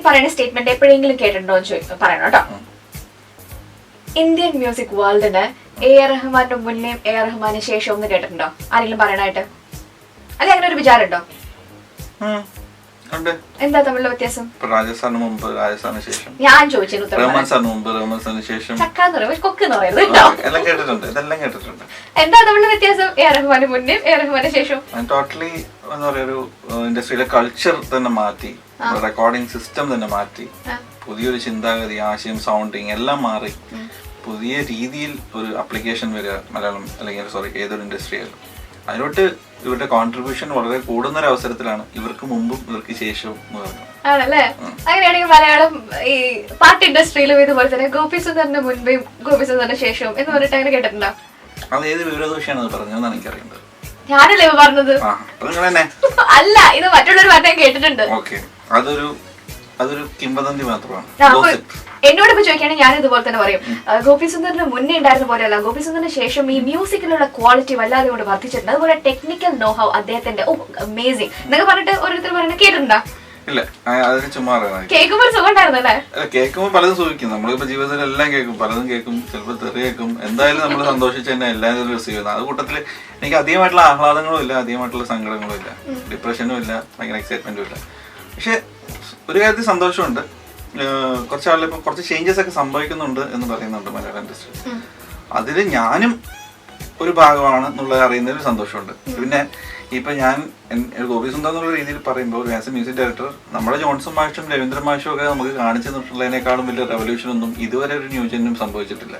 പറയുന്ന സ്റ്റേറ്റ്മെന്റ് എപ്പോഴെങ്കിലും കേട്ടിട്ടുണ്ടോ എന്ന് പറയണം കേട്ടോ. ഇന്ത്യൻ മ്യൂസിക് വേൾഡിന് AR റഹ്മാന്റെ മുന്നേ AR റഹ്മാന് ശേഷം ഒന്ന് കേട്ടിട്ടുണ്ടോ? ആരെങ്കിലും പറയണായിട്ട്? അല്ലെ അങ്ങനെ ഒരു വിചാരം ഉണ്ടോ? എന്താ തമ്മിലുള്ള വ്യത്യാസം? രാജസ്ഥാന് മുമ്പ്, രാജസ്ഥാന് ശേഷം. ഞാൻ ചോദിച്ചു എല്ലാം കേട്ടിട്ടുണ്ട്, ഇതെല്ലാം കേട്ടിട്ടുണ്ട്. എന്താ തമ്മിലുള്ള വ്യത്യാസം? AR റഹ്മാന് മുന്നേ AR റഹ്മാന് ശേഷം ടോട്ടലി എന്താ പറയാ, ഒരു ഇൻഡസ്ട്രിയിലെ കൾച്ചർ തന്നെ മാറ്റി, റെക്കോർഡിംഗ് സിസ്റ്റം തന്നെ മാറ്റി, പുതിയൊരു ചിന്താഗതി, ആശയം, സൗണ്ടിങ് എല്ലാം മാറി, പുതിയ രീതിയിൽ ഒരു അപ്ലിക്കേഷൻ വരിക മലയാളം അല്ലെങ്കിൽ ഏതൊരു ഇൻഡസ്ട്രിയാലും. അതിലോട്ട് ഇവരുടെ കോൺട്രിബ്യൂഷൻ വളരെ കൂടുന്ന ഒരു അവസരത്തിലാണ് ഇവർക്ക് മുമ്പും ഇവർക്ക് ശേഷവും ആണല്ലേ? അങ്ങനെയാണെങ്കിൽ മലയാളം ഈ പാട്ട് ഇൻഡസ്ട്രിയിലും ഇതുപോലെ തന്നെ ഗോപി സുന്ദറിന്റെ മുൻപേയും ഗോപി സുന്ദറിന്റെ ശേഷവും എന്ന് പറഞ്ഞിട്ട് അങ്ങനെ കേട്ടിട്ടുണ്ടോ? അത് ഏത് വിവരദോഷിയാണ് അത് പറഞ്ഞതെന്നാണ് എനിക്കറിയുന്നത്. ഞാനല്ലേ പറഞ്ഞത്? അല്ല, ഇത് മറ്റുള്ളവർ പറഞ്ഞാൽ കേട്ടിട്ടുണ്ട്. അതൊരു കിംവദന്തി മാത്രമാണ്. എന്നോട് ഇപ്പൊ ചോദിക്കുകയാണെങ്കിൽ ഞാൻ ഇതുപോലെ തന്നെ പറയും, ഗോപി സുന്ദറിന് മുന്നേ ഉണ്ടായിരുന്ന പോലെയല്ല, ഗോപി സുന്ദറിന് ശേഷം ഈ മ്യൂസിക്കിലുള്ള ക്വാളിറ്റി വല്ലാതെ കൊണ്ട് വർദ്ധിച്ചിട്ടുണ്ട്. അതുപോലെ ടെക്നിക്കൽ നോ ഹൗ അദ്ദേഹത്തിന്റെ അമേസിംഗ് എന്നൊക്കെ പറഞ്ഞിട്ട് ഓരോരുത്തർ പറയുന്നത് കേട്ടിട്ടുണ്ടോ? ഇല്ല, അതിന് ചുമ്മാ കേൾക്കുമ്പോൾ സുഖം ഉണ്ടായിരുന്നല്ലേ? കേൾക്കുമ്പോൾ പലതും സുഖിക്കും. നമ്മളിപ്പോ ജീവിതത്തിൽ എല്ലാം കേൾക്കും, പലതും കേൾക്കും, ചിലപ്പോൾ തെറി കേൾക്കും. എന്തായാലും നമ്മൾ സന്തോഷിച്ച് തന്നെ എല്ലാവരും റിസീവ് ചെയ്യുന്നത്. അത് കൂട്ടത്തില് എനിക്ക് അധികമായിട്ടുള്ള ആഹ്ലാദങ്ങളും ഇല്ല, അധികമായിട്ടുള്ള സങ്കടങ്ങളും ഇല്ല, ഡിപ്രഷനും ഇല്ല, ഭയങ്കര എക്സൈറ്റ്മെന്റും ഇല്ല. പക്ഷെ ഒരു കാര്യത്തിൽ സന്തോഷമുണ്ട്. കുറച്ചാളിൽ ഇപ്പൊ കുറച്ച് ചേഞ്ചസ് ഒക്കെ സംഭവിക്കുന്നുണ്ട് എന്ന് പറയുന്നുണ്ട് മലയാളം ഇൻഡസ്ട്രി. അതില് ഞാനും ഒരു ഭാഗമാണ് എന്നുള്ളത് അറിയുന്നതിൽ സന്തോഷമുണ്ട്. പിന്നെ ഇപ്പൊ ഞാൻ ഗോപി സുന്ദർ എന്നുള്ള രീതിയിൽ പറയുമ്പോൾ ആസ് എ മ്യൂസിക് ഡയറക്ടർ നമ്മുടെ ജോൺസൺ മാഷും രവീന്ദ്രൻ മാഷും ഒക്കെ നമുക്ക് കാണിച്ചു തന്നിട്ടുള്ളതിനേക്കാളും വലിയ റെവല്യൂഷൻ ഒന്നും ഇതുവരെ ഒരു ന്യൂ ജനും സംഭവിച്ചിട്ടില്ല.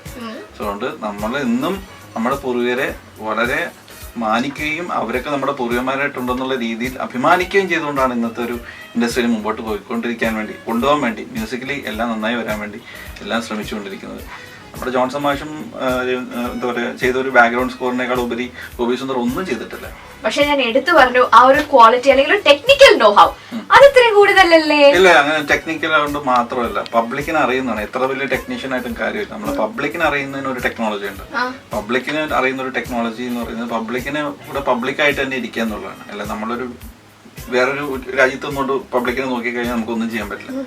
അതുകൊണ്ട് നമ്മൾ ഇന്നും നമ്മുടെ പൂർവികരെ വളരെ മാനിക്കുകയും അവരൊക്കെ നമ്മുടെ പൂർവികന്മാരായിട്ടുണ്ടെന്നുള്ള രീതിയിൽ അഭിമാനിക്കുകയും ചെയ്തുകൊണ്ടാണ് ഇന്നത്തെ ഒരു ഇൻഡസ്ട്രിയിൽ മുമ്പോട്ട് കൊണ്ടുപോകാൻ വേണ്ടി മ്യൂസിക്കലി എല്ലാം നന്നായി വരാൻ വേണ്ടി എല്ലാം ശ്രമിച്ചുകൊണ്ടിരിക്കുന്നത്. നമ്മുടെ ജോൺസൺ മാഷും എന്താ പറയാ ചെയ്തൊരു ബാക്ക്ഗ്രൗണ്ട് സ്കോറിനേക്കാൾ ഉപരി ഗോപി സുന്ദർ ഒന്നും ചെയ്തിട്ടില്ല. പക്ഷെ ഞാൻ എടുത്തു പറഞ്ഞു ആ ഒരു ക്വാളിറ്റി അല്ലെങ്കിൽ ടെക്നിക്കൽ നോ ഹൗ അത് ഇത്രയും കൂടുതലല്ലേ? ഇല്ല, അങ്ങനെ ടെക്നിക്കൽ ആയതുകൊണ്ട് മാത്രമല്ല, പബ്ലിക്കിനെ അറിയുന്നതാണ്. എത്ര വലിയ ടെക്നീഷ്യൻ ആയിട്ടും കാര്യമില്ല. നമ്മൾ പബ്ലിക്കിനെ അറിയുന്നതിന് ഒരു ടെക്നോളജി ഉണ്ട്. പബ്ലിക്കിനെ അറിയുന്ന ഒരു ടെക്നോളജി എന്ന് പറയുന്നത് പബ്ലിക്കിനെ ഇവിടെ പബ്ലിക്കായിട്ട് തന്നെ ഇരിക്കുക എന്നുള്ളതാണ്. അല്ല നമ്മളൊരു വേറൊരു രാജ്യത്ത് നിന്നോട്ട് പബ്ലിക്കിനെ നോക്കിക്കഴിഞ്ഞാൽ നമുക്കൊന്നും ചെയ്യാൻ പറ്റില്ല.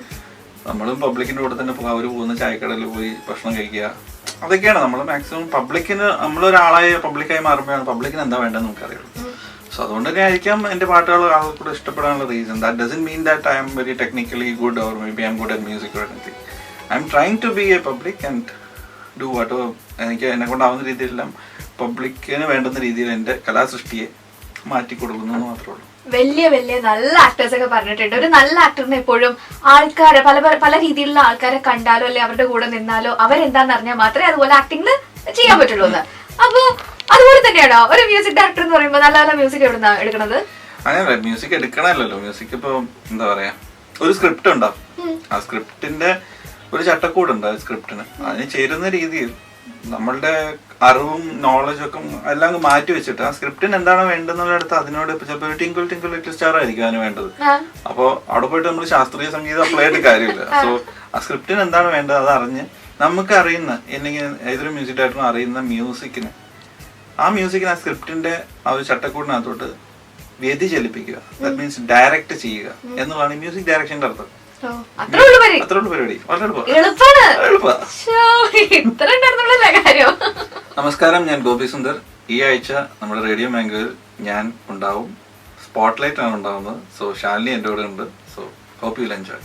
നമ്മളും പബ്ലിക്കിന്റെ കൂടെ തന്നെ അവർ പോകുന്ന ചായക്കടയിൽ പോയി ഭക്ഷണം കഴിക്കുക, അതൊക്കെയാണ് നമ്മൾ മാക്സിമം പബ്ലിക്കിന് നമ്മളൊരാളായി പബ്ലിക്കായി മാറുമ്പോഴാണ് പബ്ലിക്കിന് എന്താ വേണ്ടതെന്ന് നമുക്കറിയുള്ളൂ. സോ അതുകൊണ്ട് തന്നെ ആയിരിക്കാം എൻ്റെ പാട്ടുകൾ ആൾക്കൂടെ ഇഷ്ടപ്പെടാനുള്ള reason. That doesn't mean that I am very technically good or maybe I am good at music or anything. I am trying to be a public and do what എനിക്ക് എന്നെ കൊണ്ടാവുന്ന രീതിയിലെല്ലാം പബ്ലിക്കിന് വേണ്ടുന്ന രീതിയിൽ എൻ്റെ കലാസൃഷ്ടിയെ മാറ്റി കൊടുക്കുന്നു എന്ന് മാത്രമേ ഉള്ളൂ. വലിയ വലിയ നല്ല ആക്ടേഴ്സ് ഒക്കെ പറഞ്ഞിട്ടുണ്ട്, ഒരു നല്ല ആക്ടറിനെ എപ്പോഴും ആൾക്കാരെ പല രീതിയിലുള്ള ആൾക്കാരെ കണ്ടാലോ അല്ലെ അവരുടെ കൂടെ നിന്നാലോ അവരെന്താന്ന് അറിഞ്ഞാൽ മാത്രമേ അതുപോലെ ആക്ടിങ് ചെയ്യാൻ പറ്റുള്ളൂ എന്ന്. അപ്പൊ അതുപോലെ തന്നെയാണോ ഒരു മ്യൂസിക് ഡയറക്ടർ എന്ന് പറയുമ്പോൾ നല്ല നല്ല മ്യൂസിക് എവിടുന്നാ എടുക്കണത്? അങ്ങനെ മ്യൂസിക് എടുക്കണല്ലോ. മ്യൂസിക് ഇപ്പൊ എന്താ പറയാ, ഒരു സ്ക്രിപ്റ്റ് ഉണ്ടാവും. ആ സ്ക്രിപ്റ്റിന്റെ ഒരു ചട്ടക്കൂടുണ്ട്. ആ സ്ക്രിപ്റ്റിന് അതിന് ചേരുന്ന രീതിയിൽ നമ്മളുടെ അറിവും നോളജും ഒക്കെ എല്ലാം മാറ്റി വെച്ചിട്ട് ആ സ്ക്രിപ്റ്റിന് എന്താണ് വേണ്ടതെന്നുള്ളടത്ത് അതിനോട് ചിലപ്പോൾ ഒരു ടിങ്കിൾ ടിങ്കിൾ ലിറ്റിൽ സ്റ്റാർ ആയിരിക്കും അതിന് വേണ്ടത്. അപ്പോൾ അവിടെ പോയിട്ട് നമ്മൾ ശാസ്ത്രീയ സംഗീതം അപ്ലൈ ആയിട്ട് കാര്യമില്ല. സോ ആ സ്ക്രിപ്റ്റിന് എന്താണ് വേണ്ടത് അത് അറിഞ്ഞ് നമുക്ക് അറിയുന്ന അല്ലെങ്കിൽ ഏതൊരു മ്യൂസിക് ഡയറക്ടറും അറിയുന്ന മ്യൂസിക്കിന് ആ സ്ക്രിപ്റ്റിന്റെ ആ ഒരു ചട്ടക്കൂടിനകത്തോട്ട് വ്യതിചലിപ്പിക്കുക, ദാറ്റ് മീൻസ് ഡയറക്റ്റ് ചെയ്യുക എന്നുള്ളതാണ് മ്യൂസിക് ഡയറക്ഷന്റെ അർത്ഥം. പരിപാടി നമസ്കാരം, ഞാൻ ഗോപി സുന്ദർ. ഈ ആഴ്ച നമ്മുടെ റേഡിയോ മാംഗോയിൽ ഞാൻ ഉണ്ടാവും. സ്പോട്ട്ലൈറ്റ് ആണ് ഉണ്ടാവുന്നത്. സോ ശാലിനി എൻ്റെ കൂടെ ഉണ്ട്. So hope you will enjoy.